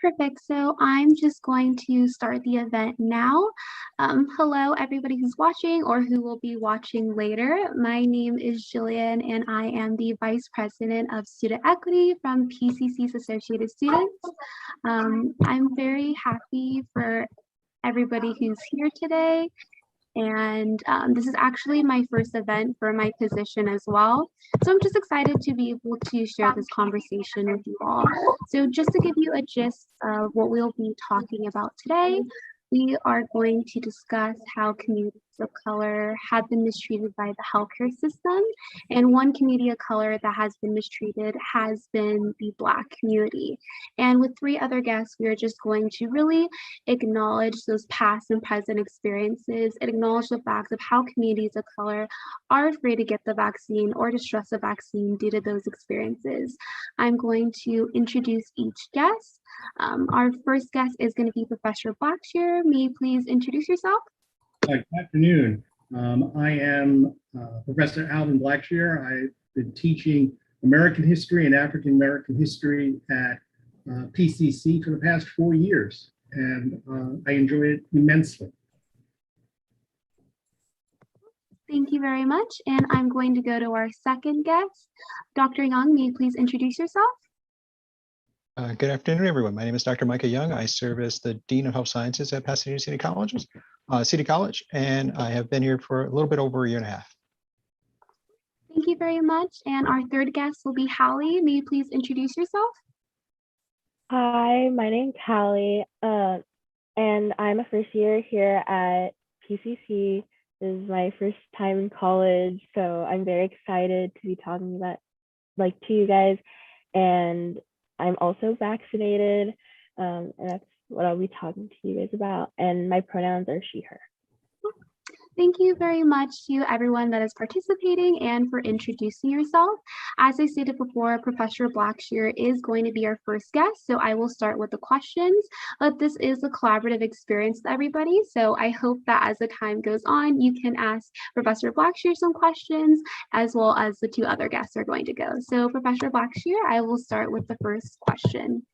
perfect. So I'm just going to start the event now. Hello, everybody who's watching or who will be watching later. My name is Jillian, and I am the Vice President of Student Equity from PCC's Associated Students. I'm very happy for everybody who's here today. And this is actually my first event for my position as well. So I'm just excited to be able to share this conversation with you all. So just to give you a gist of what we'll be talking about today, we are going to discuss how communities of color have been mistreated by the healthcare system. And one community of color that has been mistreated has been the Black community. And with three other guests, we are just going to really acknowledge those past and present experiences and acknowledge the fact of how communities of color are afraid to get the vaccine or to trust the vaccine due to those experiences. I'm going to introduce each guest. Our first guest is going to be Professor Blackshear. May you please introduce yourself? Good afternoon. I am Professor Alvin Blackshear. I've been teaching American history and African American history at PCC for the past 4 years, and I enjoy it immensely. Thank you very much. And I'm going to go to our second guest. Dr. Young, may you please introduce yourself? Good afternoon, everyone. My name is Dr. Micah Young. I serve as the Dean of Health Sciences at Pasadena City College, and I have been here for a little bit over a year and a half. Thank you very much. And our third guest will be Halle. May you please introduce yourself? Hi, my name's Halle, and I'm a first year here at PCC. This is my first time in college, so I'm very excited to be talking about, to you guys. And I'm also vaccinated, and that's what I'll be talking to you guys about. And my pronouns are she, her. Thank you very much to everyone that is participating and for introducing yourself. As I stated before, Professor Blackshear is going to be our first guest, so I will start with the questions. But this is a collaborative experience with everybody, so I hope that as the time goes on, you can ask Professor Blackshear some questions, as well as the two other guests are going to go. So Professor Blackshear, I will start with the first question.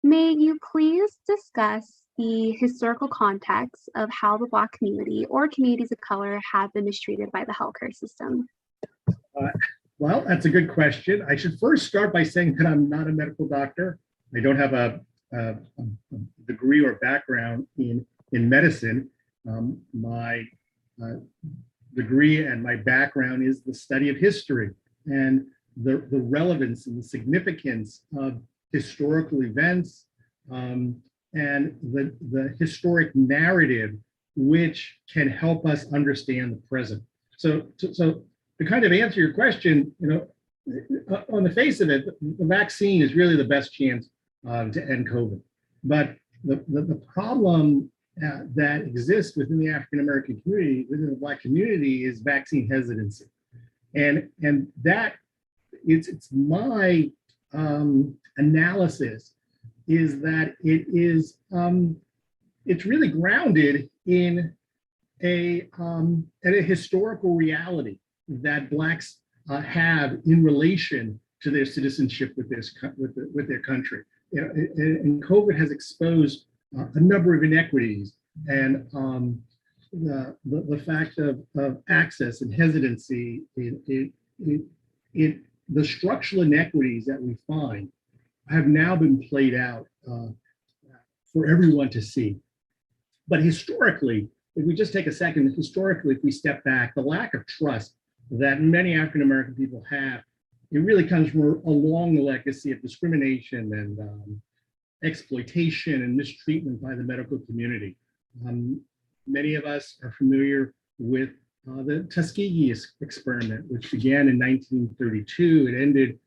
May you please discuss the historical context of how the Black community or communities of color have been mistreated by the healthcare system? Well, that's a good question. I should first start by saying that I'm not a medical doctor. I don't have a degree or background in medicine. My degree and my background is the study of history and the relevance and the significance of historical events, and the historic narrative, which can help us understand the present. So to kind of answer your question, on the face of it, the vaccine is really the best chance to end COVID. But the problem that exists within the African American community, within the Black community, is vaccine hesitancy, and that it's my analysis is that it's really grounded in a historical reality that Blacks have in relation to their citizenship with their country. And COVID has exposed a number of inequities, and the fact of access and hesitancy, the structural inequities that we find have now been played out for everyone to see. But historically, if we just take a second, historically, if we step back, the lack of trust that many African American people have, it really comes from a long legacy of discrimination and exploitation and mistreatment by the medical community. Many of us are familiar with the Tuskegee experiment, which began in 1932. It ended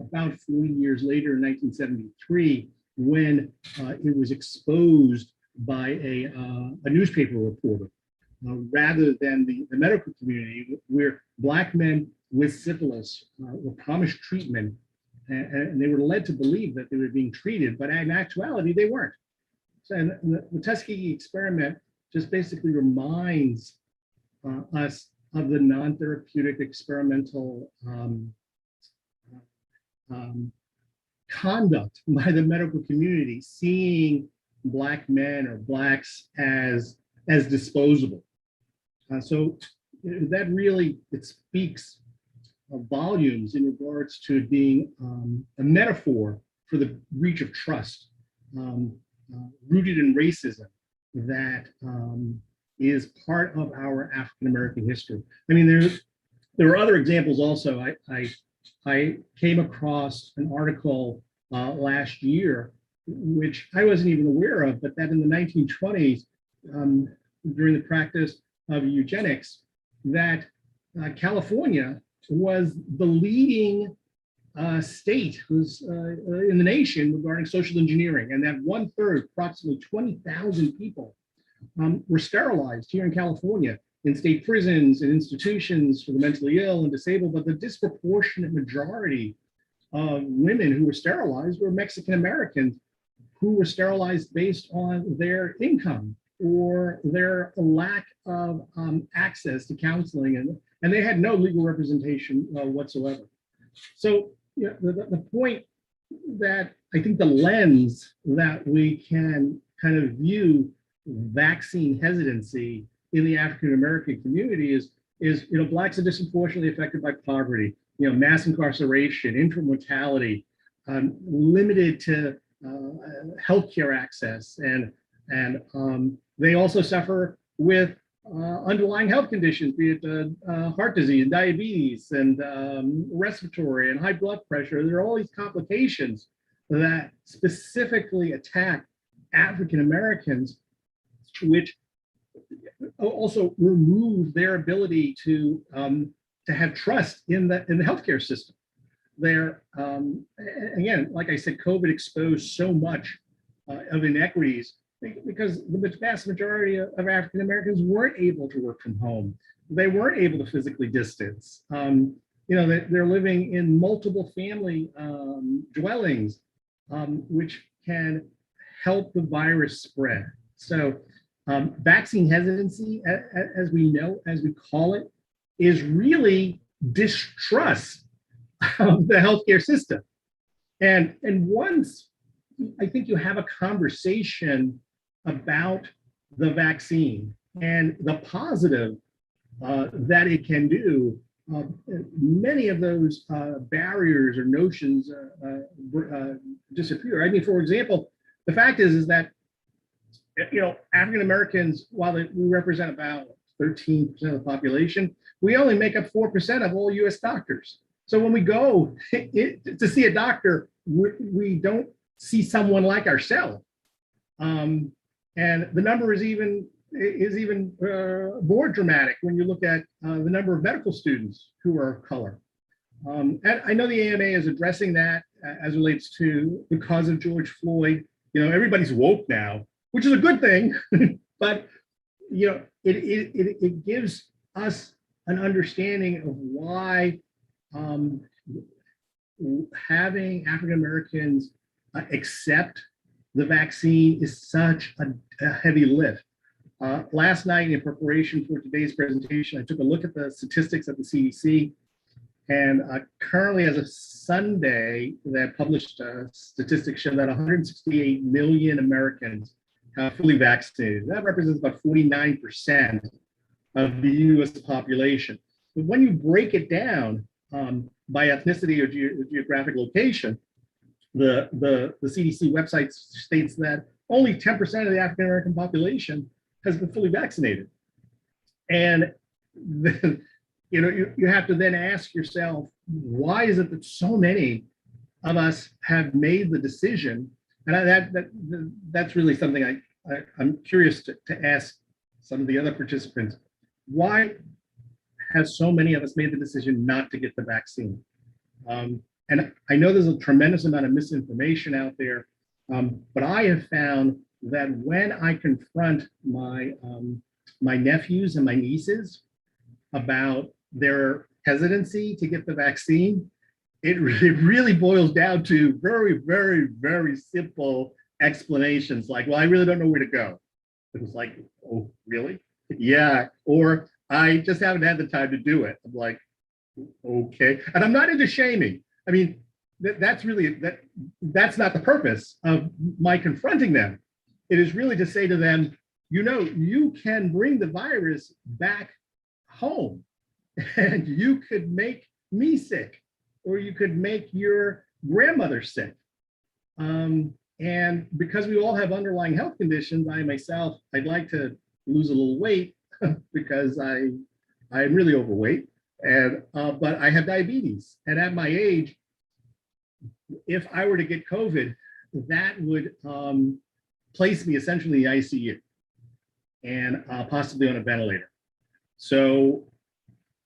about 40 years later in 1973, when it was exposed by a newspaper reporter, rather than the medical community, where Black men with syphilis were promised treatment, and they were led to believe that they were being treated, but in actuality, they weren't. So, and the Tuskegee experiment just basically reminds us of the non-therapeutic experimental conduct by the medical community, seeing Black men or Blacks as disposable. So that really, it speaks volumes in regards to it being a metaphor for the breach of trust rooted in racism that is part of our African-American history. I mean, there are other examples also. I came across an article last year, which I wasn't even aware of, but that in the 1920s, during the practice of eugenics, that California was the leading state who's in the nation regarding social engineering, and that 1/3, approximately 20,000 people, were sterilized here in California in state prisons and institutions for the mentally ill and disabled. But the disproportionate majority of women who were sterilized were Mexican Americans who were sterilized based on their income or their lack of access to counseling, and they had no legal representation whatsoever. So the point that I think the lens that we can kind of view vaccine hesitancy in the African-American community is Blacks are disproportionately affected by poverty, mass incarceration, infant mortality, limited to healthcare access, and they also suffer with underlying health conditions, be it heart disease, diabetes, and respiratory and high blood pressure. There are all these complications that specifically attack African Americans, which also remove their ability to have trust in the healthcare system. There, again, like I said, COVID exposed so much of inequities because the vast majority of African Americans weren't able to work from home. They weren't able to physically distance. They're living in multiple family dwellings, which can help the virus spread. So vaccine hesitancy, as we call it, is really distrust of the healthcare system. And once I think you have a conversation about the vaccine and the positive that it can do, many of those barriers or notions disappear. I mean, for example, the fact is that African Americans, while we represent about 13% of the population, we only make up 4% of all U.S. doctors. So when we go to see a doctor, we don't see someone like ourselves, and the number is even more dramatic when you look at the number of medical students who are of color. And I know the AMA is addressing that as relates to the cause of George Floyd. Everybody's woke now, which is a good thing, but it gives us an understanding of why having African Americans accept the vaccine is such a heavy lift. Last night, in preparation for today's presentation, I took a look at the statistics at the CDC, and currently, as of Sunday, that published statistics show that 168 million Americans are fully vaccinated. That represents about 49% of the U.S. population. But when you break it down by ethnicity or geographic location, the CDC website states that only 10% of the African American population has been fully vaccinated. And then, you have to then ask yourself, why is it that so many of us have made the decision? And that's really something I'm curious to ask some of the other participants. Why have so many of us made the decision not to get the vaccine? And I know there's a tremendous amount of misinformation out there, but I have found that when I confront my nephews and my nieces about their hesitancy to get the vaccine, it really boils down to very, very, very simple explanations like, well, I really don't know where to go. It was like, oh, really? Yeah. Or I just haven't had the time to do it. I'm like, okay. And I'm not into shaming. I mean, that's not the purpose of my confronting them. It is really to say to them, you can bring the virus back home and you could make me sick, or you could make your grandmother sick. And because we all have underlying health conditions, I'd like to lose a little weight because I'm really overweight, but I have diabetes. And at my age, if I were to get COVID, that would place me essentially in the ICU and possibly on a ventilator. So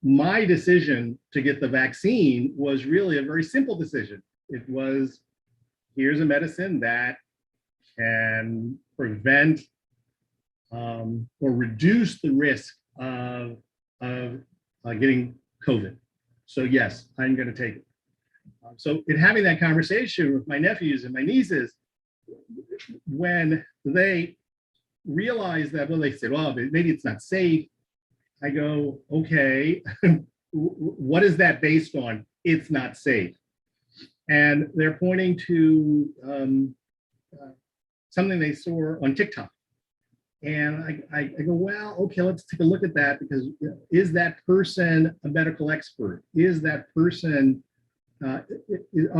my decision to get the vaccine was really a very simple decision. It was, here's a medicine that can prevent or reduce the risk of getting COVID. So yes, I'm going to take it. So in having that conversation with my nephews and my nieces, when they realized that, well, they said, well, maybe it's not safe. I go, okay, what is that based on? It's not safe. And they're pointing to something they saw on TikTok. And I go, well, okay, let's take a look at that, because is that person a medical expert? Is that person, are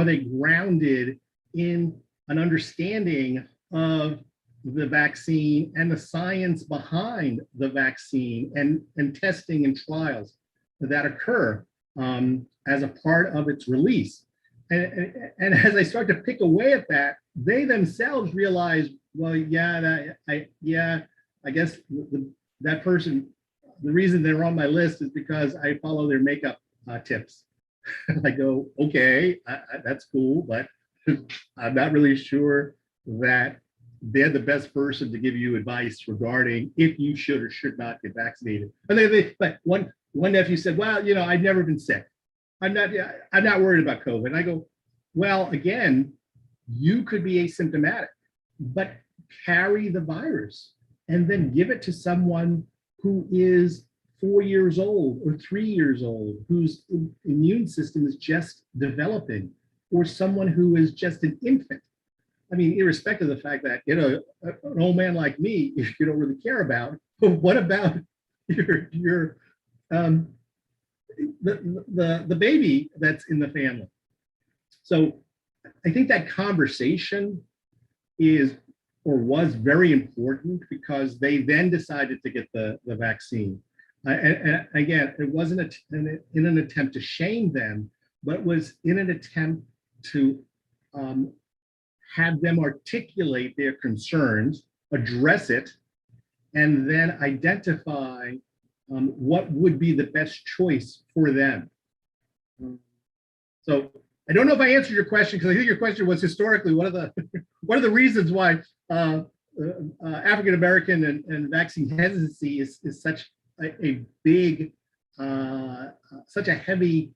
they grounded in an understanding of the vaccine and the science behind the vaccine and testing and trials that occur as a part of its release? And as I start to pick away at that, they themselves realize, well, I guess that person, the reason they're on my list is because I follow their makeup tips. I go, okay, that's cool, but I'm not really sure that they're the best person to give you advice regarding if you should or should not get vaccinated. And but one nephew said, well, I've never been sick. I'm not worried about COVID. And I go, well, again, you could be asymptomatic, but carry the virus and then give it to someone who is 4 years old or 3 years old, whose immune system is just developing, or someone who is just an infant. I mean, irrespective of the fact that, an old man like me, you don't really care about, but what about your the baby that's in the family? So I think that conversation is or was very important, because they then decided to get the vaccine. And again, it wasn't in an attempt to shame them, but was in an attempt to have them articulate their concerns, address it, and then identify what would be the best choice for them. So I don't know if I answered your question, because I think your question was historically one of the reasons why African American and vaccine hesitancy is such a big, such a heavy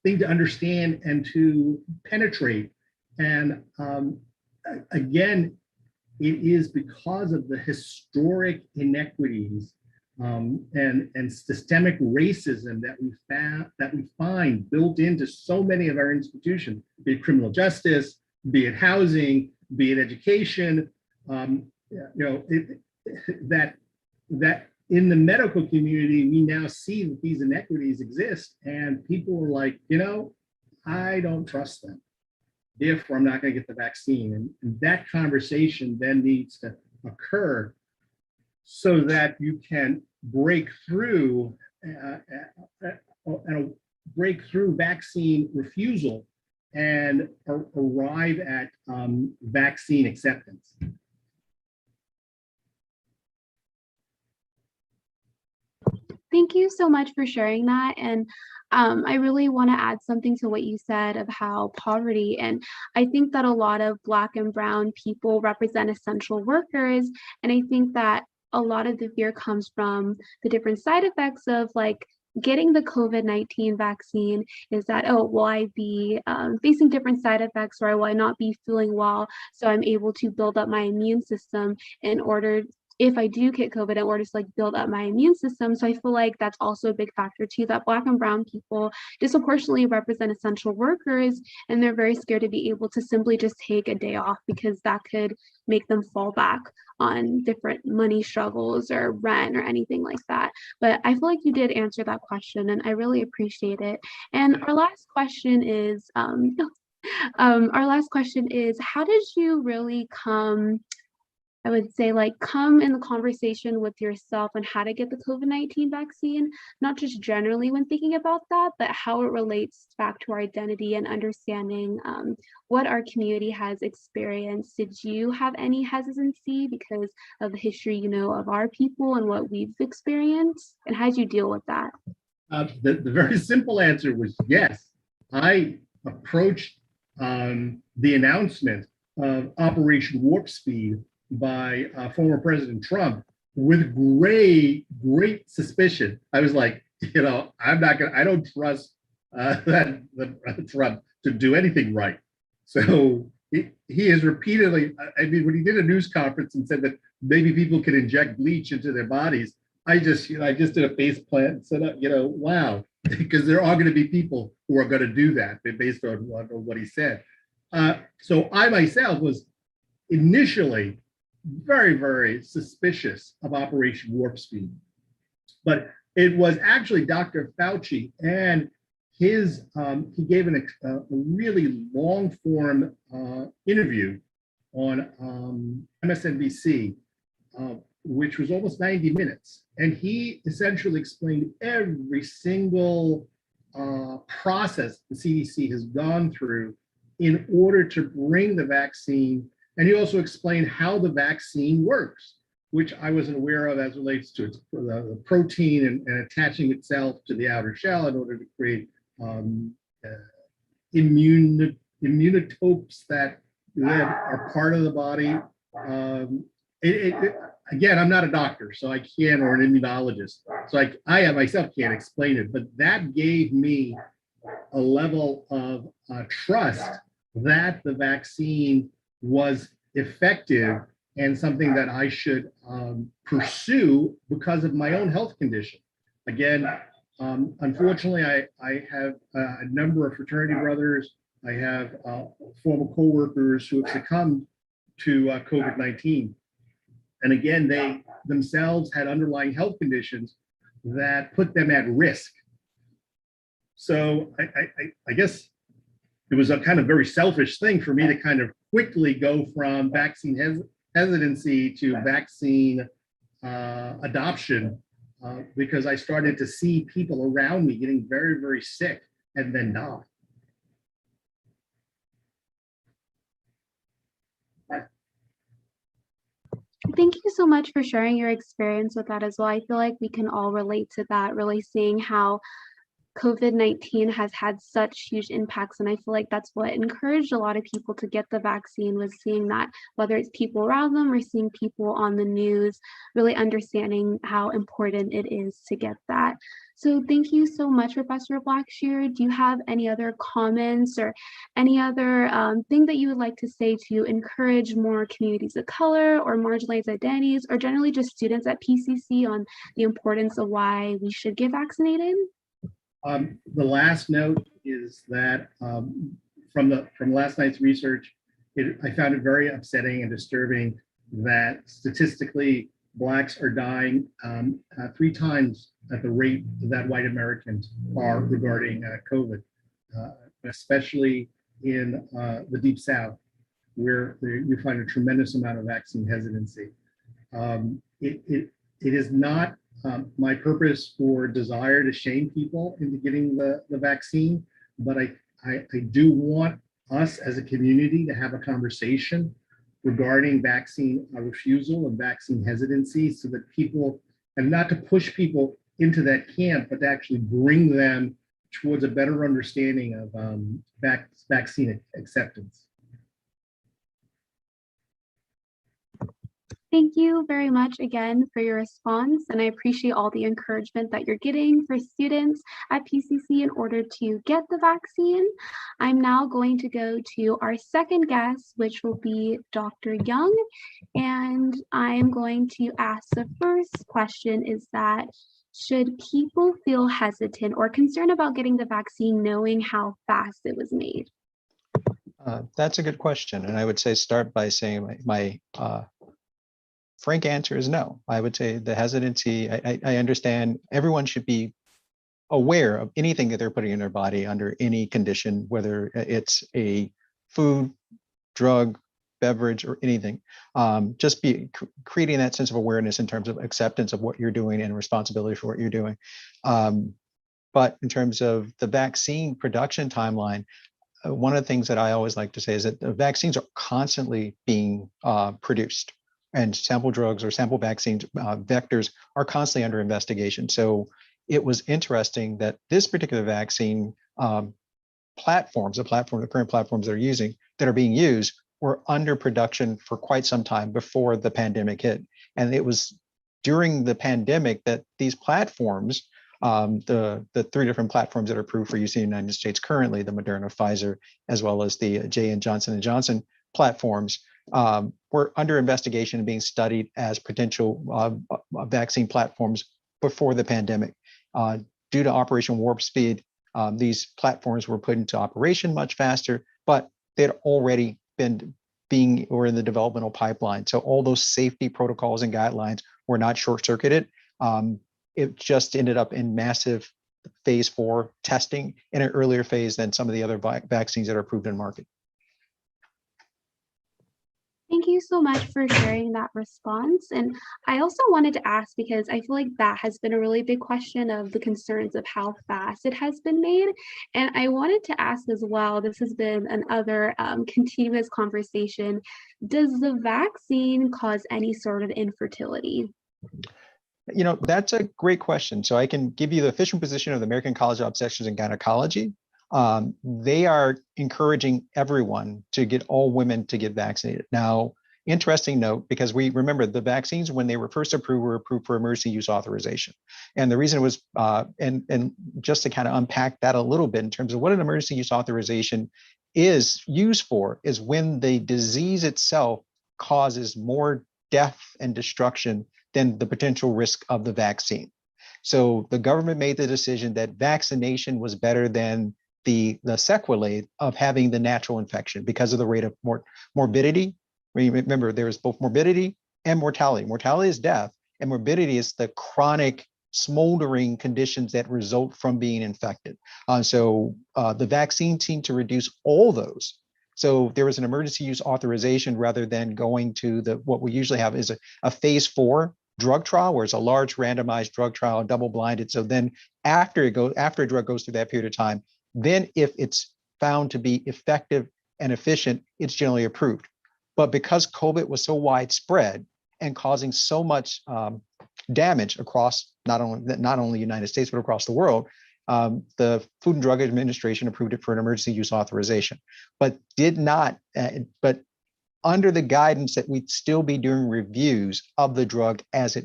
thing to understand and to penetrate. And again, it is because of the historic inequities and systemic racism that we find built into so many of our institutions, be it criminal justice, be it housing, be it education. That in the medical community, we now see that these inequities exist, and people are like, I don't trust them. Therefore, I'm not going to get the vaccine. And that conversation then needs to occur so that you can break through vaccine refusal and arrive at vaccine acceptance. Thank you so much for sharing that. And I really want to add something to what you said of how poverty, and I think that a lot of Black and Brown people represent essential workers. And I think that a lot of the fear comes from the different side effects of like getting the COVID-19 vaccine, is that, oh, will I be facing different side effects, or will I not be feeling well? So I'm able to build up my immune system in order if I do get COVID in order to like build up my immune system. So I feel like that's also a big factor too, that Black and brown people disproportionately represent essential workers, and they're very scared to be able to simply just take a day off because that could make them fall back on different money struggles or rent or anything like that. But I feel like you did answer that question, and I really appreciate it. And our last question is, how did you really come, I would say, like, come in the conversation with yourself on how to get the COVID-19 vaccine, not just generally when thinking about that, but how it relates back to our identity and understanding what our community has experienced. Did you have any hesitancy because of the history, you know, of our people and what we've experienced? And how did you deal with that? The very simple answer was yes. I approached the announcement of Operation Warp Speed by former President Trump with great suspicion. I was like, you know, I don't trust Trump to do anything right. So he has repeatedly, I mean, when he did a news conference and said that maybe people can inject bleach into their bodies, I just did a face plant and said, you know, wow, because there are going to be people who are going to do that based on what he said. So I myself was initially very suspicious of Operation Warp Speed, but it was actually Dr. Fauci and his he gave a really long form interview on MSNBC, which was almost 90 minutes, and he essentially explained every single process the CDC has gone through in order to bring the vaccine. And he also explained how the vaccine works, which I wasn't aware of as it relates to its the protein and attaching itself to the outer shell in order to create immunotopes that are part of the body. Again, I'm not a doctor, so I can't, or an immunologist, so I myself can't explain it, but that gave me a level of trust that the vaccine was effective and something that I should pursue because of my own health condition. Again, unfortunately, I have a number of fraternity brothers. I have former co-workers who have succumbed to COVID-19. And again, they themselves had underlying health conditions that put them at risk. So I guess it was a kind of very selfish thing for me to kind of quickly go from vaccine hesitancy to vaccine adoption because I started to see people around me getting very sick and then die. Thank you so much for sharing your experience with that as well. I feel like we can all relate to that, really seeing how COVID-19 has had such huge impacts. And I feel like that's what encouraged a lot of people to get the vaccine, was seeing that, whether it's people around them or seeing people on the news, really understanding how important it is to get that. So thank you so much, Professor Blackshear. Do you have any other comments or any other thing that you would like to say to encourage more communities of color or marginalized identities, or generally just students at PCC on the importance of why we should get vaccinated? The last note is that from last night's research, I found it very upsetting and disturbing that statistically Blacks are dying 3 times at the rate that white Americans are regarding COVID, especially in the Deep South, where you find a tremendous amount of vaccine hesitancy. It is not my purpose or desire to shame people into getting the vaccine, but I do want us as a community to have a conversation regarding vaccine refusal and vaccine hesitancy, so that people, and not to push people into that camp, but to actually bring them towards a better understanding of vaccine acceptance. Thank you very much again for your response, and I appreciate all the encouragement that you're getting for students at PCC in order to get the vaccine. I'm now going to go to our second guest, which will be Dr. Young, and I'm going to ask the first question is that should people feel hesitant or concerned about getting the vaccine knowing how fast it was made? That's a good question. And I would say start by saying my frank answer is no. I would say the hesitancy, I understand everyone should be aware of anything that they're putting in their body under any condition, whether it's a food, drug, beverage, or anything. Just be creating that sense of awareness in terms of acceptance of what you're doing and responsibility for what you're doing. But in terms of the vaccine production timeline, one of the things that I always like to say is that the vaccines are constantly being produced, and sample drugs or sample vaccines vectors are constantly under investigation. So it was interesting that this particular vaccine platforms, the current platforms that are being used were under production for quite some time before the pandemic hit. And it was during the pandemic that these platforms, the three different platforms that are approved for use in the United States currently, the Moderna, Pfizer, as well as the Johnson & Johnson platforms, were under investigation and being studied as potential vaccine platforms before the pandemic. Due to Operation Warp Speed, these platforms were put into operation much faster, but they'd already been or in the developmental pipeline. So all those safety protocols and guidelines were not short-circuited. It just ended up in massive phase 4 testing in an earlier phase than some of the other vaccines that are approved in market. Thank you so much for sharing that response. And I also wanted to ask, because I feel like that has been a really big question of the concerns of how fast it has been made. And I wanted to ask as well, this has been another continuous conversation, does the vaccine cause any sort of infertility? You know, that's a great question. So I can give you the official position of the American College of Obstetricians and Gynecology. They are encouraging everyone to get all women to get vaccinated. Now, interesting note, because we remember the vaccines, when they were first approved, were approved for emergency use authorization. And the reason was, and just to kind of unpack that a little bit in terms of what an emergency use authorization is used for, is when the disease itself causes more death and destruction than the potential risk of the vaccine. So the government made the decision that vaccination was better than the sequelae of having the natural infection because of the rate of morbidity. Remember, there is both morbidity and mortality. Mortality is death, and morbidity is the chronic smoldering conditions that result from being infected. So the vaccine seemed to reduce all those. So there was an emergency use authorization rather than going to what we usually have is a phase 4 drug trial, where it's a large randomized drug trial, double blinded. So then after a drug goes through that period of time, then if it's found to be effective and efficient, it's generally approved. But because COVID was so widespread and causing so much damage across not only the United States, but across the world, the Food and Drug Administration approved it for an emergency use authorization, but but under the guidance that we'd still be doing reviews of the drug as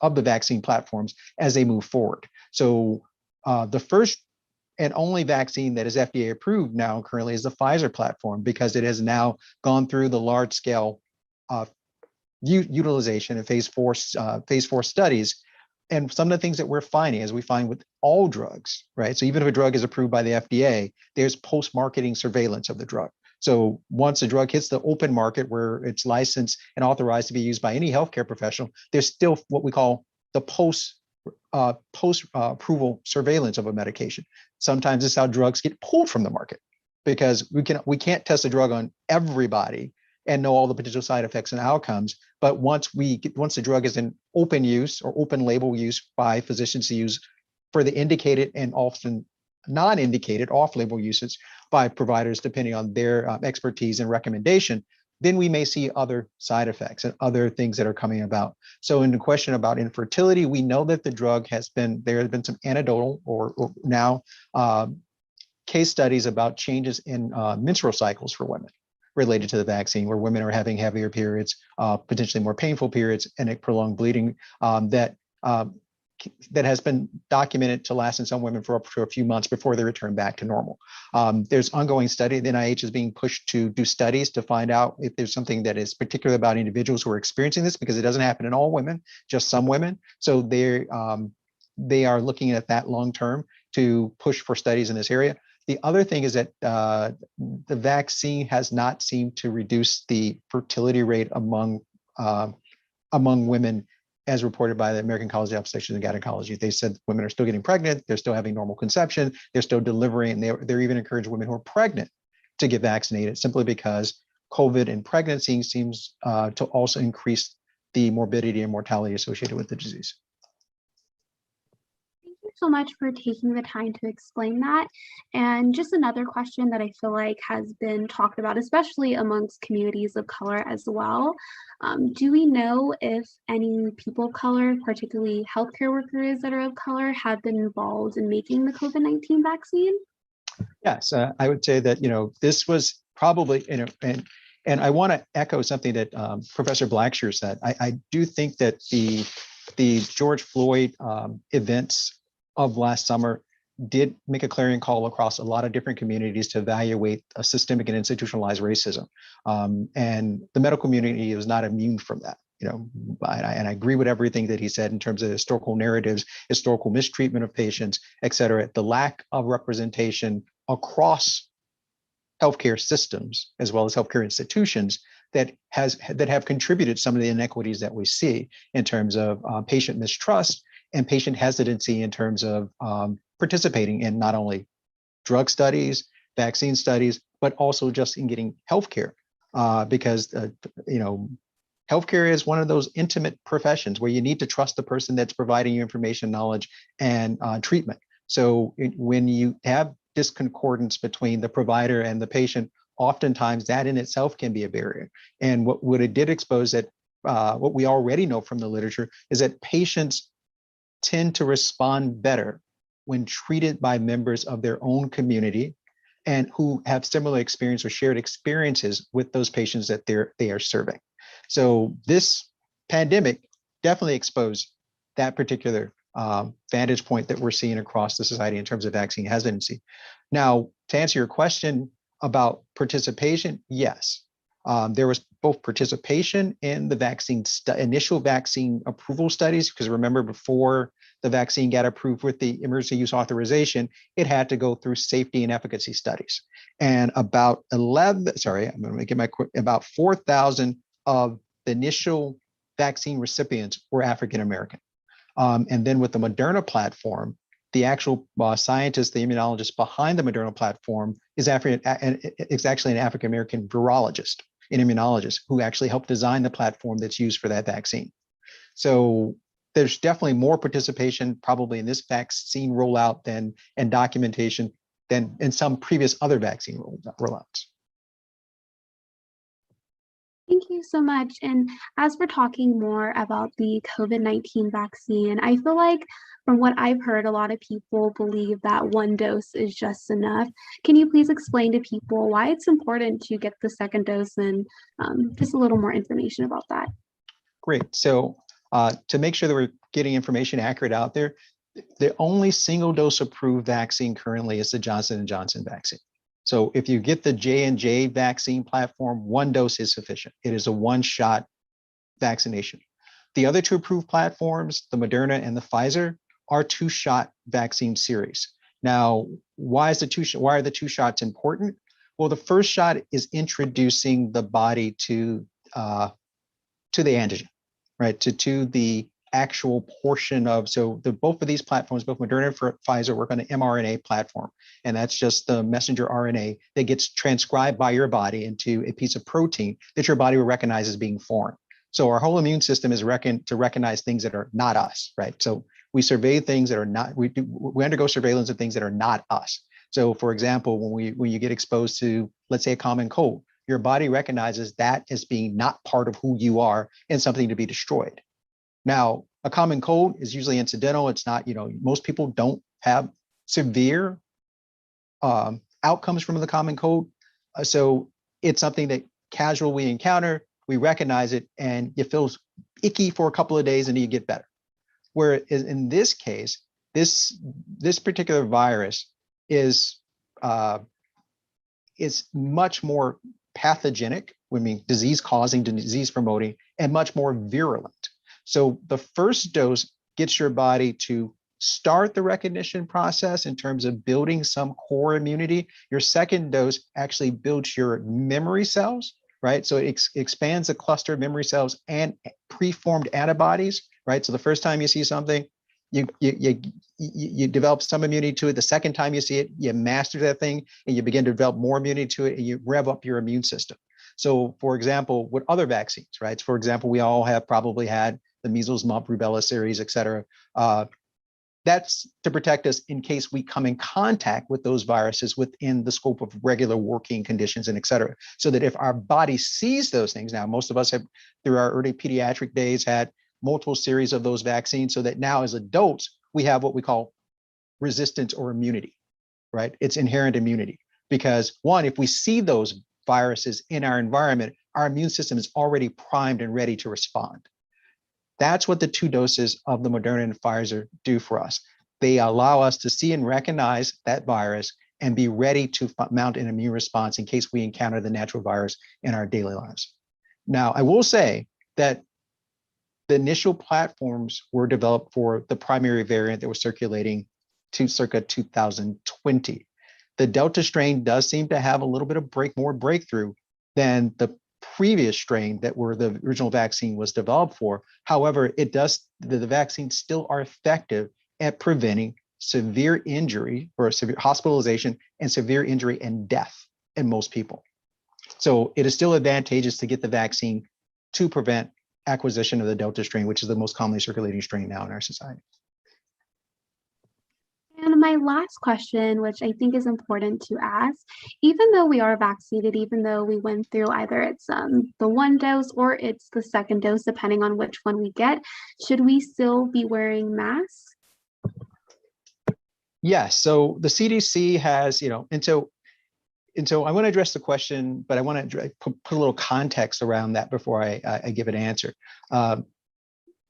of the vaccine platforms as they move forward. So the first and only vaccine that is FDA approved now currently is the Pfizer platform, because it has now gone through the large scale utilization in phase 4 studies. And some of the things that we're finding, as we find with all drugs, right? So even if a drug is approved by the FDA, there's post-marketing surveillance of the drug. So once a drug hits the open market where it's licensed and authorized to be used by any healthcare professional, there's still what we call the post-approval surveillance of a medication. Sometimes it's how drugs get pulled from the market, because we can't test a drug on everybody and know all the potential side effects and outcomes. But once the drug is in open use or open label use by physicians to use for the indicated and often non-indicated off-label usage by providers, depending on their expertise and recommendation, then we may see other side effects and other things that are coming about. So in the question about infertility, we know that the drug there have been some anecdotal or now case studies about changes in menstrual cycles for women. related to the vaccine, where women are having heavier periods, potentially more painful periods, and a prolonged bleeding that has been documented to last in some women for up to a few months before they return back to normal. There's ongoing study. The NIH is being pushed to do studies to find out if there's something that is particular about individuals who are experiencing this, because it doesn't happen in all women, just some women. So they are looking at that long term to push for studies in this area. The other thing is that the vaccine has not seemed to reduce the fertility rate among women, as reported by the American College of Obstetricians and Gynecology. They said women are still getting pregnant, they're still having normal conception, they're still delivering, and they're even encouraging women who are pregnant to get vaccinated, simply because COVID and pregnancy seems to also increase the morbidity and mortality associated with the disease. Thank you so much for taking the time to explain that. And just another question that I feel like has been talked about, especially amongst communities of color as well. Do we know if any people of color, particularly healthcare workers that are of color, have been involved in making the COVID-19 vaccine? Yes, I would say that, this was probably, and I want to echo something that Professor Blackshear said. I do think that the George Floyd events of last summer did make a clarion call across a lot of different communities to evaluate a systemic and institutionalized racism. And the medical community is not immune from that. And I agree with everything that he said in terms of historical narratives, historical mistreatment of patients, et cetera. The lack of representation across healthcare systems, as well as healthcare institutions, that have contributed some of the inequities that we see in terms of patient mistrust and patient hesitancy in terms of participating in not only drug studies, vaccine studies, but also just in getting healthcare, because healthcare is one of those intimate professions where you need to trust the person that's providing you information, knowledge, and treatment. So when you have discordance between the provider and the patient, oftentimes that in itself can be a barrier. And what it did expose, that what we already know from the literature, is that patients tend to respond better when treated by members of their own community and who have similar experience or shared experiences with those patients that they are serving. So this pandemic definitely exposed that particular vantage point that we're seeing across the society in terms of vaccine hesitancy. Now, to answer your question about participation, yes. There was both participation in the initial vaccine approval studies, because remember, before the vaccine got approved with the emergency use authorization, it had to go through safety and efficacy studies. And about 4,000 of the initial vaccine recipients were African American. And then with the Moderna platform, the actual scientist, the immunologist behind the Moderna platform is actually an African American virologist, an immunologist, who actually helped design the platform that's used for that vaccine. So there's definitely more participation probably in this vaccine rollout and documentation than in some previous other vaccine rollouts. Thank you so much. And as we're talking more about the COVID-19 vaccine, I feel like from what I've heard, a lot of people believe that one dose is just enough. Can you please explain to people why it's important to get the second dose, and just a little more information about that? Great. So to make sure that we're getting information accurate out there, the only single dose approved vaccine currently is the Johnson & Johnson vaccine. So if you get the J&J vaccine platform, one dose is sufficient. It is a one-shot vaccination. The other two approved platforms, the Moderna and the Pfizer, are two-shot vaccine series. Now, why are the two shots important? Well, the first shot is introducing the body to the antigen, right? To the actual portion of, both of these platforms, both Moderna and Pfizer, work on an mRNA platform. And that's just the messenger RNA that gets transcribed by your body into a piece of protein that your body will recognize as being foreign. So our whole immune system is to recognize things that are not us, right? So we survey things that are not, we undergo surveillance of things that are not us. So for example, when you get exposed to, let's say, a common cold, your body recognizes that as being not part of who you are and something to be destroyed. Now, a common cold is usually incidental. It's not, most people don't have severe outcomes from the common cold. So it's something that casual we encounter, we recognize it, and it feels icky for a couple of days and you get better. Whereas in this case, this particular virus is much more pathogenic, disease causing, disease promoting, and much more virulent. So the first dose gets your body to start the recognition process in terms of building some core immunity. Your second dose actually builds your memory cells, right? So it expands the cluster of memory cells and preformed antibodies, right? So the first time you see something, you develop some immunity to it. The second time you see it, you master that thing and you begin to develop more immunity to it and you rev up your immune system. So for example, with other vaccines, right? For example, we all have probably had the measles, mumps, rubella series, et cetera. That's to protect us in case we come in contact with those viruses within the scope of regular working conditions and et cetera. So that if our body sees those things, now most of us have through our early pediatric days had multiple series of those vaccines, so that now as adults, we have what we call resistance or immunity, right? It's inherent immunity because one, if we see those viruses in our environment, our immune system is already primed and ready to respond. That's what the 2 doses of the Moderna and Pfizer do for us. They allow us to see and recognize that virus and be ready to mount an immune response in case we encounter the natural virus in our daily lives. Now, I will say that the initial platforms were developed for the primary variant that was circulating to circa 2020. The Delta strain does seem to have a little bit of more breakthrough than the previous strain that were the original vaccine was developed for. However, the vaccines still are effective at preventing severe injury or severe hospitalization and severe injury and death in most people. So it is still advantageous to get the vaccine to prevent acquisition of the Delta strain, which is the most commonly circulating strain now in our society. And my last question, which I think is important to ask, even though we are vaccinated, even though we went through either it's the 1 dose or it's the 2nd dose, depending on which one we get, should we still be wearing masks? Yes. So the CDC has, and so I want to address the question, but I want to put a little context around that before I give an answer.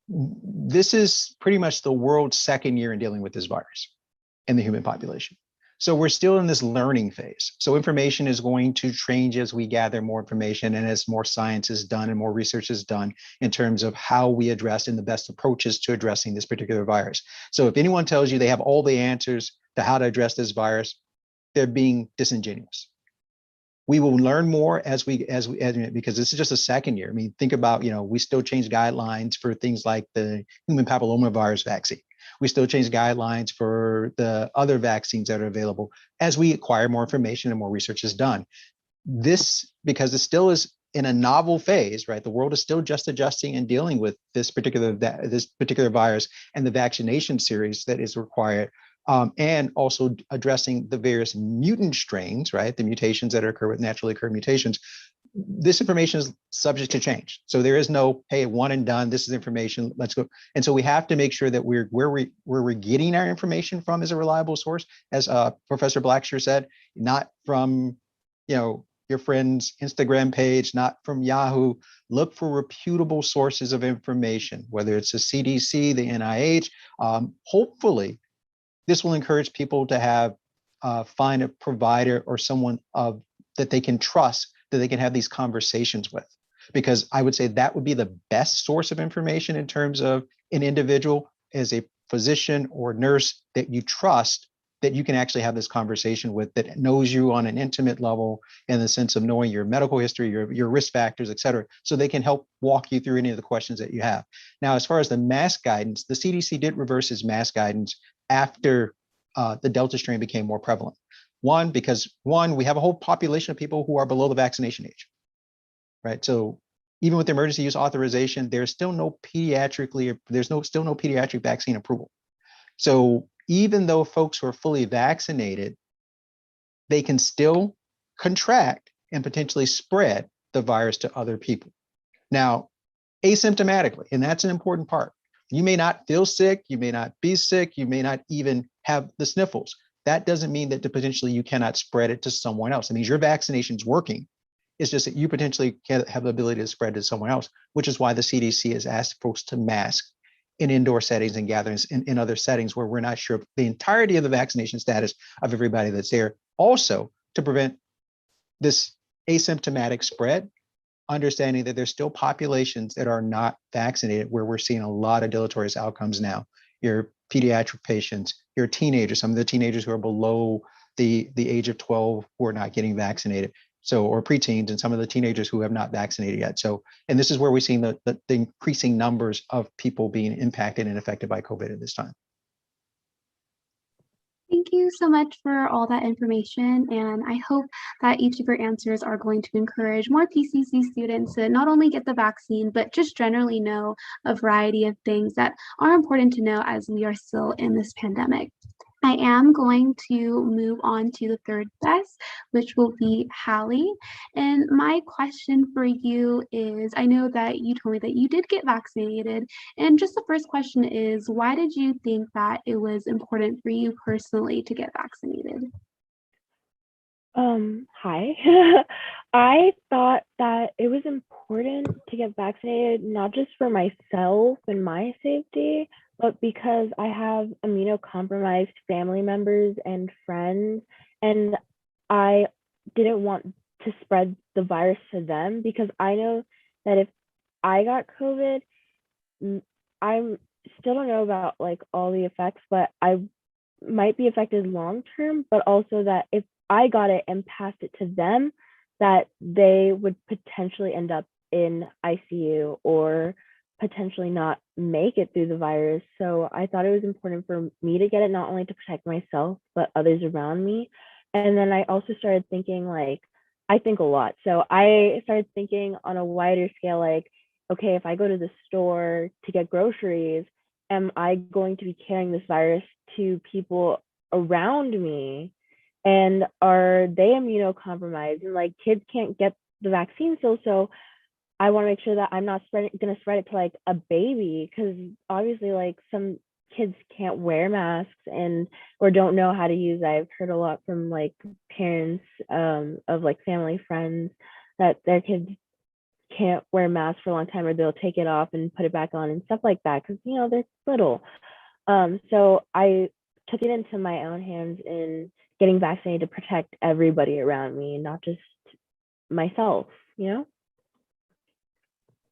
This is pretty much the world's 2nd year in dealing with this virus in the human population. So we're still in this learning phase. So information is going to change as we gather more information and as more science is done and more research is done in terms of how we address and the best approaches to addressing this particular virus. So if anyone tells you they have all the answers to how to address this virus, they're being disingenuous. We will learn more as because this is just a 2nd year. I mean, think about, we still change guidelines for things like the human papillomavirus vaccine. We still change guidelines for the other vaccines that are available as we acquire more information and more research is done. This, because it still is in a novel phase, right? The world is still just adjusting and dealing with this particular virus and the vaccination series that is required. And also addressing the various mutant strains, right? The mutations that occur with naturally occurring mutations. This information is subject to change. So there is no, hey, one and done, this is information, let's go. And so we have to make sure that where we're getting our information from is a reliable source, as Professor Blackshear said, not from, your friend's Instagram page, not from Yahoo. Look for reputable sources of information, whether it's the CDC, the NIH. Hopefully, this will encourage people to find a provider or someone that they can trust, that they can have these conversations with. Because I would say that would be the best source of information in terms of an individual as a physician or nurse that you trust, that you can actually have this conversation with, that knows you on an intimate level in the sense of knowing your medical history, your risk factors, et cetera, so they can help walk you through any of the questions that you have. Now, as far as the mask guidance, the CDC did reverse its mask guidance after the Delta strain became more prevalent. Because we have a whole population of people who are below the vaccination age, right? So even with the emergency use authorization, there's still no pediatric vaccine approval. So even though folks who are fully vaccinated, they can still contract and potentially spread the virus to other people. Now, asymptomatically, and that's an important part. You may not feel sick, you may not be sick, you may not even have the sniffles. That doesn't mean that potentially you cannot spread it to someone else. It means your vaccination's working. It's just that you potentially can have the ability to spread to someone else, which is why the CDC has asked folks to mask in indoor settings and gatherings in other settings where we're not sure of the entirety of the vaccination status of everybody that's there. Also, to prevent this asymptomatic spread, understanding that there's still populations that are not vaccinated where we're seeing a lot of deleterious outcomes now. Your pediatric patients, your teenagers, some of the teenagers who are below the age of 12 who are not getting vaccinated. So, or preteens, and some of the teenagers who have not vaccinated yet. So, and this is where we're seeing the increasing numbers of people being impacted and affected by COVID at this time. Thank you so much for all that information, and I hope that each of your answers are going to encourage more PCC students to not only get the vaccine, but just generally know a variety of things that are important to know as we are still in this pandemic. I am going to move on to the third best, which will be Halle. And my question for you is, I know that you told me that you did get vaccinated. And just the first question is, why did you think that it was important for you personally to get vaccinated? Hi. I thought that it was important to get vaccinated, not just for myself and my safety, but because I have immunocompromised family members and friends, and I didn't want to spread the virus to them, because I know that if I got COVID, I'm still don't know about like all the effects, but I might be affected long term, but also that if I got it and passed it to them, that they would potentially end up in ICU or potentially not make it through the virus. So I thought it was important for me to get it, not only to protect myself, but others around me. And then I also started thinking, like, I think a lot. So I started thinking on a wider scale, like, okay, if I go to the store to get groceries, am I going to be carrying this virus to people around me? And are they immunocompromised? And like, kids can't get the vaccine still, so I want to make sure that I'm not going to spread it to like a baby, because obviously like some kids can't wear masks and or don't know how to use. I've heard a lot from like parents of like family friends that their kids can't wear masks for a long time, or they'll take it off and put it back on and stuff like that, because they're little. So I took it into my own hands in getting vaccinated to protect everybody around me, not just myself.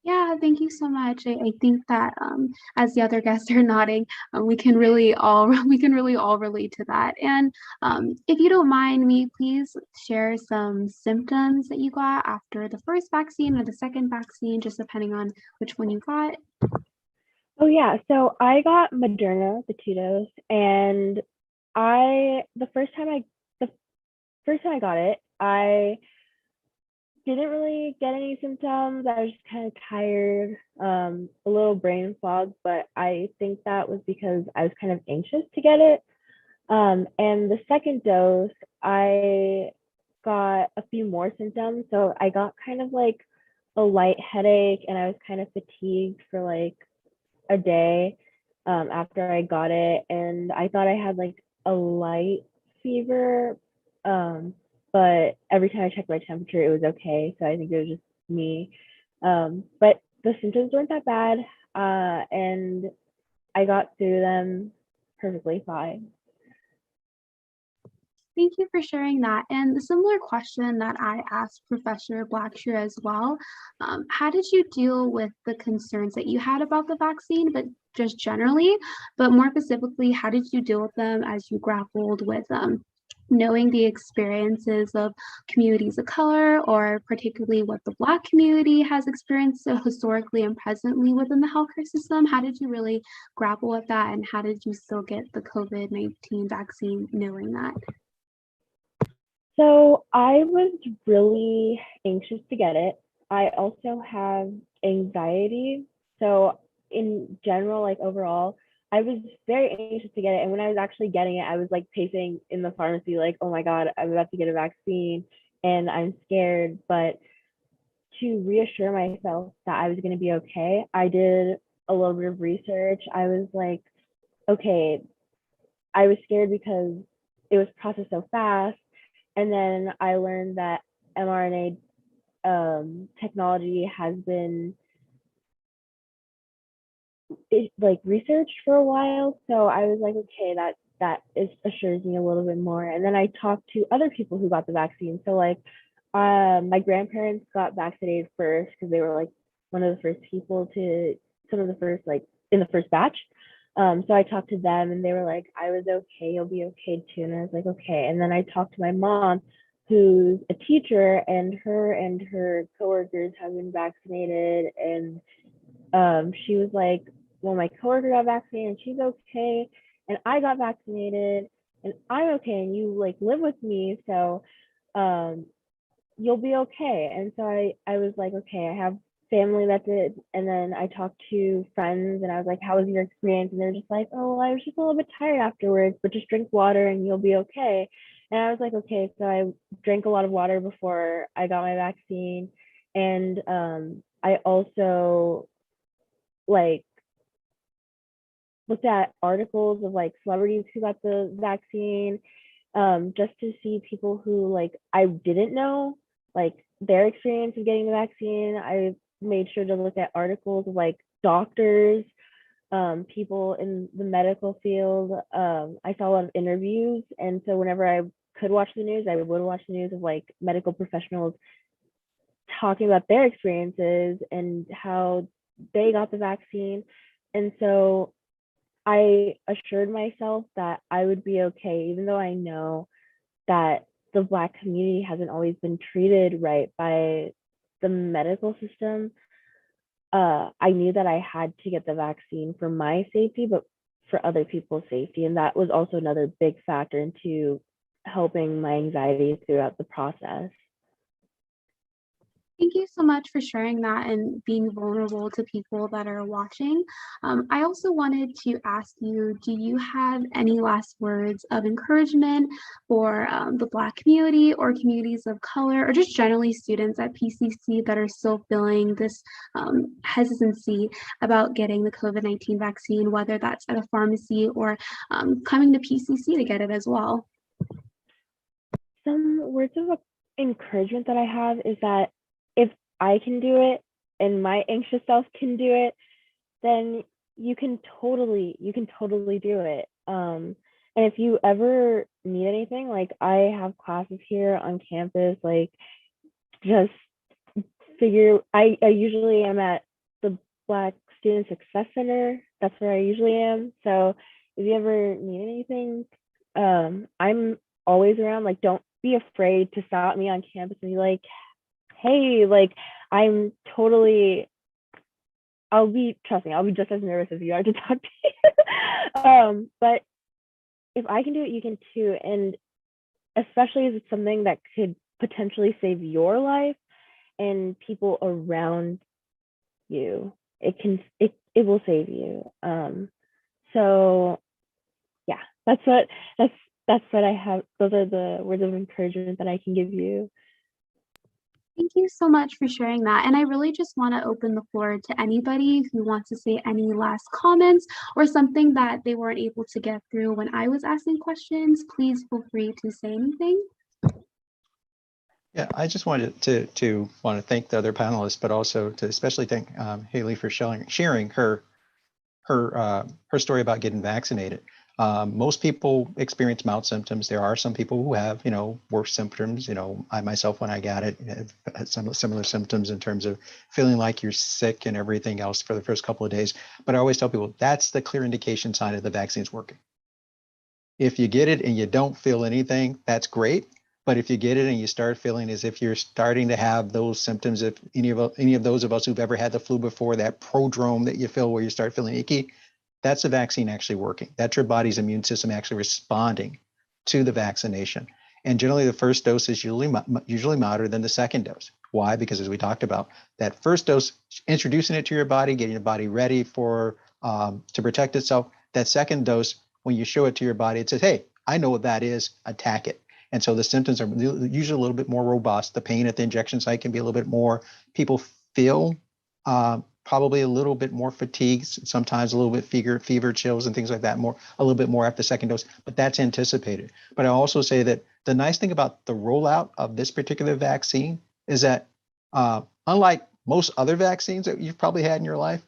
Yeah, thank you so much. I think that as the other guests are nodding, we can really all relate to that. And if you don't mind me, please share some symptoms that you got after the first vaccine or the second vaccine, just depending on which one you got. Oh yeah, so I got Moderna, the 2 dose, and the first time I got it, I didn't really get any symptoms. I was just kind of tired, a little brain fog, but I think that was because I was kind of anxious to get it. And the second dose, I got a few more symptoms. So I got kind of like a light headache, and I was kind of fatigued for like a day after I got it. And I thought I had like a light fever. But every time I checked my temperature, it was okay. So I think it was just me. But the symptoms weren't that bad. And I got through them perfectly fine. Thank you for sharing that. And the similar question that I asked Professor Blackshear as well, how did you deal with the concerns that you had about the vaccine, but just generally, but more specifically, how did you deal with them as you grappled with knowing the experiences of communities of color, or particularly what the Black community has experienced so historically and presently within the healthcare system? How did you really grapple with that, and how did you still get the COVID-19 vaccine knowing that? So I was really anxious to get it. I also have anxiety. So in general, like overall, I was very anxious to get it. And when I was actually getting it, I was like pacing in the pharmacy, like, oh my God, I'm about to get a vaccine and I'm scared. But to reassure myself that I was going to be okay, I did a little bit of research. I was like, okay, I was scared because it was processed so fast. And then I learned that mRNA technology has been like researched for a while. So I was like, okay, that assures me a little bit more. And then I talked to other people who got the vaccine. So like my grandparents got vaccinated first because they were like one of the first people to some of the first like in the first batch. So I talked to them and they were like, I was okay, you'll be okay too. And I was like, okay. And then I talked to my mom, who's a teacher, and her coworkers have been vaccinated. And she was like, well, my coworker got vaccinated and she's okay. And I got vaccinated and I'm okay. And you like live with me. So you'll be okay. And so I was like, okay, I have family that did. And then I talked to friends and I was like, how was your experience? And they're just like, oh, well, I was just a little bit tired afterwards, but just drink water and you'll be okay. And I was like, okay. So I drank a lot of water before I got my vaccine. And I also like looked at articles of like celebrities who got the vaccine, just to see people who like I didn't know, like their experience of getting the vaccine. I made sure to look at articles of like doctors, people in the medical field. I saw a lot of interviews, and so whenever I could watch the news, I would watch the news of like medical professionals talking about their experiences and how they got the vaccine. And so I assured myself that I would be okay, even though I know that the Black community hasn't always been treated right by the medical system. I knew that I had to get the vaccine for my safety, but for other people's safety. And that was also another big factor into helping my anxiety throughout the process. Thank you so much for sharing that and being vulnerable to people that are watching. I also wanted to ask you, do you have any last words of encouragement for the Black community or communities of color, or just generally students at PCC that are still feeling this hesitancy about getting the COVID-19 vaccine, whether that's at a pharmacy or coming to PCC to get it as well? Some words of encouragement that I have is that if I can do it and my anxious self can do it, then you can totally do it. And if you ever need anything, like I have classes here on campus, like just I usually am at the Black Student Success Center. That's where I usually am. So if you ever need anything, I'm always around. Like, don't be afraid to stop me on campus and be like, hey, like I'm totally, trust me, I'll be just as nervous as you are to talk to you. But if I can do it, you can too. And especially if it's something that could potentially save your life and people around you, it will save you. So yeah, that's what I have. Those are the words of encouragement that I can give you. Thank you so much for sharing that. And I really just want to open the floor to anybody who wants to say any last comments or something that they weren't able to get through when I was asking questions. Please feel free to say anything. Yeah, I just wanted to want to thank the other panelists, but also to especially thank Haley for sharing her story about getting vaccinated. Most people experience mild symptoms. There are some people who have, worse symptoms. I myself, when I got it, had some similar symptoms in terms of feeling like you're sick and everything else for the first couple of days. But I always tell people that's the clear indication sign of the vaccine's working. If you get it and you don't feel anything, that's great. But if you get it and you start feeling as if you're starting to have those symptoms, if any of those of us who've ever had the flu before, that prodrome that you feel where you start feeling icky, that's the vaccine actually working. That's your body's immune system actually responding to the vaccination. And generally the first dose is usually milder than the second dose. Why? Because as we talked about, that first dose, introducing it to your body, getting your body ready for to protect itself. That second dose, when you show it to your body, it says, hey, I know what that is, attack it. And so the symptoms are usually a little bit more robust. The pain at the injection site can be a little bit more. People feel probably a little bit more fatigue, sometimes a little bit fever, chills and things like that, a little bit more after the second dose, but that's anticipated. But I also say that the nice thing about the rollout of this particular vaccine is that Unlike most other vaccines that you've probably had in your life,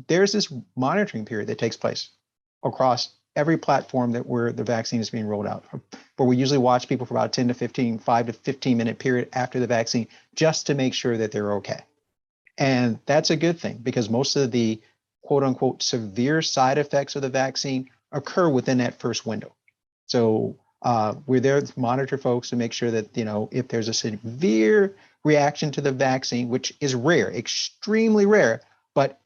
there's this monitoring period that takes place across every platform where the vaccine is being rolled out, where we usually watch people for about 5 to 15 minute period after the vaccine, just to make sure that they're okay. And that's a good thing, because most of the quote unquote severe side effects of the vaccine occur within that first window. So we're there to monitor folks to make sure that, if there's a severe reaction to the vaccine, which is rare, extremely rare, but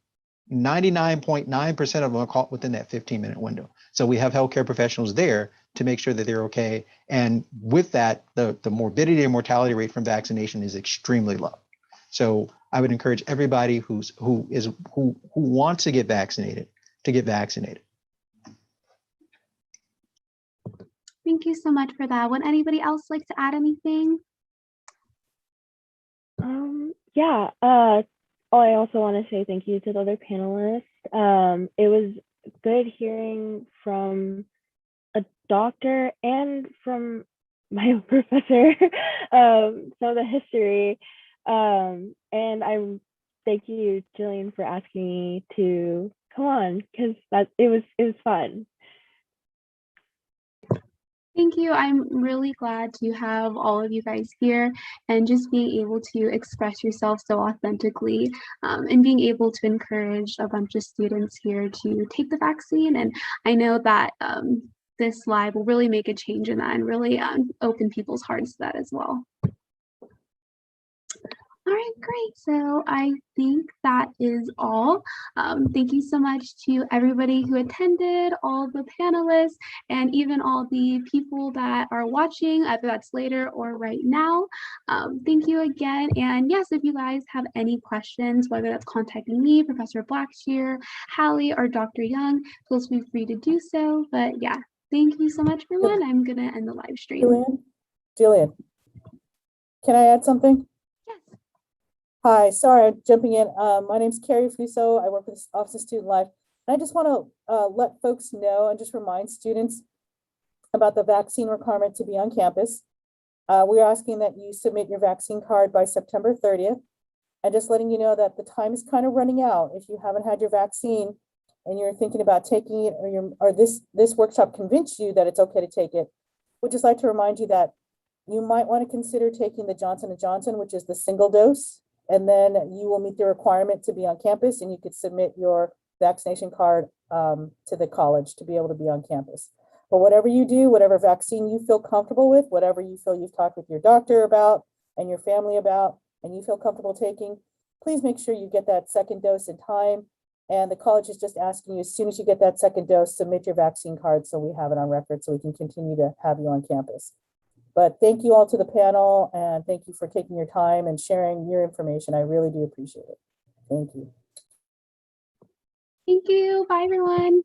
99.9% of them are caught within that 15-minute window. So we have healthcare professionals there to make sure that they're okay. And with that, the morbidity and mortality rate from vaccination is extremely low. So I would encourage everybody who wants to get vaccinated to get vaccinated. Thank you so much for that. Would anybody else like to add anything? Yeah. I also want to say thank you to the other panelists. It was good hearing from a doctor and from my own professor some of the history. And thank you, Jillian, for asking me to come on, because it was fun. Thank you. I'm really glad to have all of you guys here and just being able to express yourself so authentically, and being able to encourage a bunch of students here to take the vaccine. And I know that this live will really make a change in that and really open people's hearts to that as well. All right, great. So I think that is all. Thank you so much to everybody who attended, all the panelists, and even all the people that are watching, either that's later or right now. Thank you again. And yes, if you guys have any questions, whether that's contacting me, Professor Blackshear, Halle, or Dr. Young, please feel free to do so. But yeah, thank you so much, everyone. I'm going to end the live stream. Jillian, can I add something? Yes. Hi, sorry, I'm jumping in. My name's Carrie Fuso. I work with the Office of Student Life. And I just want to let folks know and just remind students about the vaccine requirement to be on campus. We're asking that you submit your vaccine card by September 30th. And just letting you know that the time is kind of running out. If you haven't had your vaccine and you're thinking about taking it, or this workshop convinced you that it's okay to take it, we'd just like to remind you that you might want to consider taking the Johnson & Johnson, which is the single dose. And then you will meet the requirement to be on campus, and you could submit your vaccination card to the college to be able to be on campus. But whatever you do, whatever vaccine you feel comfortable with, whatever you feel you've talked with your doctor about and your family about, and you feel comfortable taking, please make sure you get that second dose in time. And the college is just asking you, as soon as you get that second dose, submit your vaccine card so we have it on record so we can continue to have you on campus. But thank you all to the panel, and thank you for taking your time and sharing your information. I really do appreciate it. Thank you. Thank you. Bye, everyone.